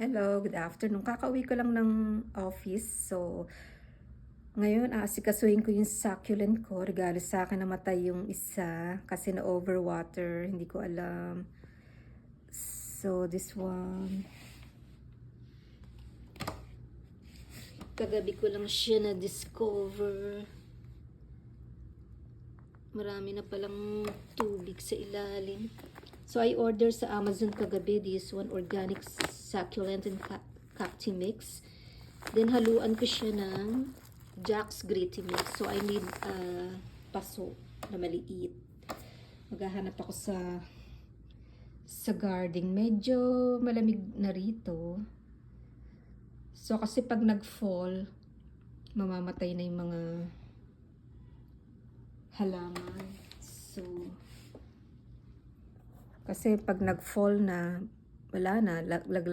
Hello, good afternoon. Kakauwi ko lang ng office. So, ngayon aasikasuhin ko yung succulent ko. Regalo sa akin, namatay yung isa kasi na overwater. Hindi ko alam. So, this one. Kagabi ko lang siya na-discover. Marami na palang tubig sa ilalim. So, I ordered sa Amazon kagabi this one, organic succulent and cacti mix. Then, haluan ko siya ng Jack's Gritty Mix. So, I need paso na maliit. Maghahanap ako sa garden. Medyo malamig na rito. So, kasi pag nag-fall, mamamatay na yung mga halaman. So, kasi pag nag-fall na, wala na, laglag